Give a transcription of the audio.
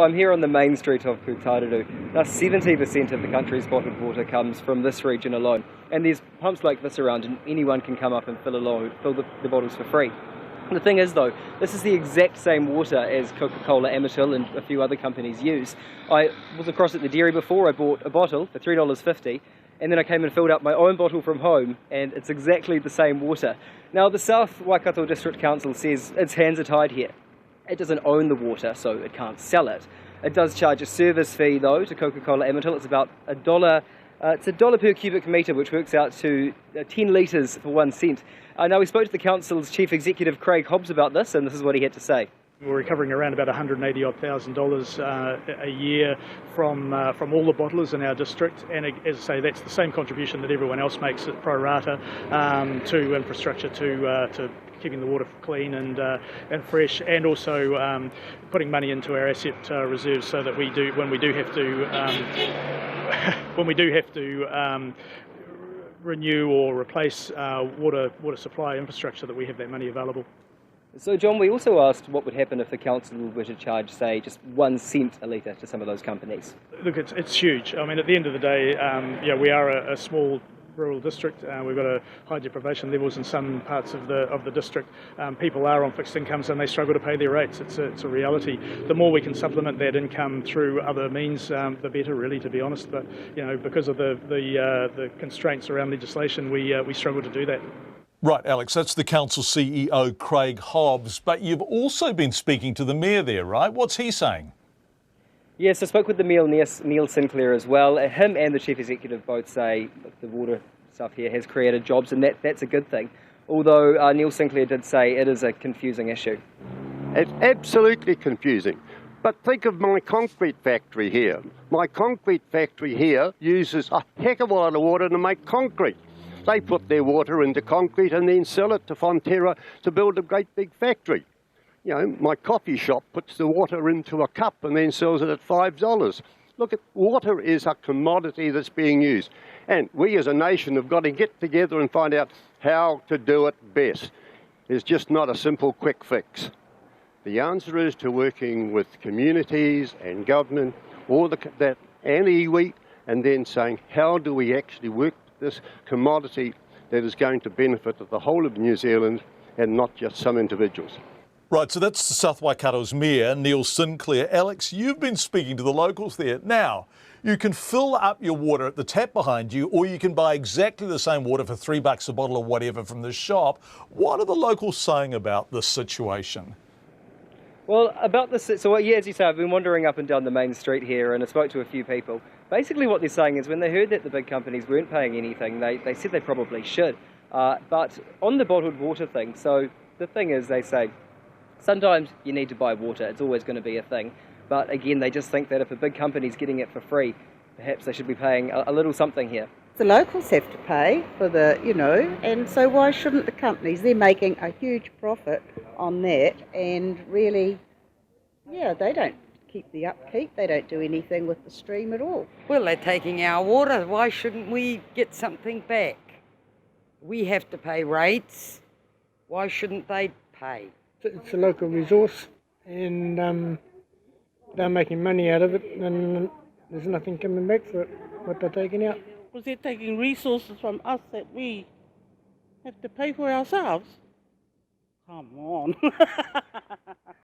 I'm here on the main street of Putaruru. Now 70% of the country's bottled water comes from this region alone, and there's pumps like this around and anyone can come up and fill the bottles for free. The thing is though, this is the exact same water as Coca-Cola Amatil and a few other companies use. I was across at the dairy before, I bought a bottle for $3.50 and then I came and filled up my own bottle from home and it's exactly the same water. Now the South Waikato District Council says its hands are tied here. It doesn't own the water, so it can't sell it. It does charge a service fee, though, to Coca-Cola Amatil. It's about $1. It's $1 per cubic metre, which works out to 10 litres for 1 cent. Now, we spoke to the council's chief executive, Craig Hobbs, about this, and this is what he had to say. We're recovering around about $180,000 a year from all the bottlers in our district, and as I say, that's the same contribution that everyone else makes at pro rata to infrastructure, to keeping the water clean and fresh, and also putting money into our asset reserves so that when we do have to renew or replace water supply infrastructure, that we have that money available. So, John, we also asked what would happen if the council were to charge, say, just 1 cent a litre to some of those companies. Look, it's huge. I mean, at the end of the day, we are a small rural district. We've got high deprivation levels in some parts of the district. People are on fixed incomes and they struggle to pay their rates. It's a reality. The more we can supplement that income through other means, the better, really, to be honest. But because of the constraints around legislation, we struggle to do that. Right, Alex, that's the council CEO, Craig Hobbs. But you've also been speaking to the mayor there, right? What's he saying? Yes, I spoke with the Mayor, Neil Sinclair, as well. Him and the chief executive both say the water stuff here has created jobs, and that's a good thing. Although Neil Sinclair did say it is a confusing issue. It's absolutely confusing. But think of my concrete factory here. My concrete factory here uses a heck of a lot of water to make concrete. They put their water into concrete and then sell it to Fonterra to build a great big factory. My coffee shop puts the water into a cup and then sells it at $5. Look, water is a commodity that's being used. And we as a nation have got to get together and find out how to do it best. It's just not a simple quick fix. The answer is to working with communities and government, and iwi, and then saying, how do we actually work this commodity that is going to benefit the whole of New Zealand and not just some individuals. Right, so that's the South Waikato's Mayor, Neil Sinclair. Alex, you've been speaking to the locals there. Now, you can fill up your water at the tap behind you, or you can buy exactly the same water for $3 a bottle or whatever from the shop. What are the locals saying about this situation? Well, about this, as you say, I've been wandering up and down the main street here and I spoke to a few people. Basically what they're saying is when they heard that the big companies weren't paying anything, they said they probably should. But on the bottled water thing, so the thing is, they say, sometimes you need to buy water, it's always going to be a thing. But again, they just think that if a big company's getting it for free, perhaps they should be paying a little something here. The locals have to pay for and so why shouldn't the companies? They're making a huge profit on that, and really, they don't keep the upkeep, they don't do anything with the stream at all. Well, they're taking our water, why shouldn't we get something back? We have to pay rates, why shouldn't they pay? It's a local resource and they're making money out of it, and there's nothing coming back for it, what they're taking out. Because they're taking resources from us that we have to pay for ourselves. Come on.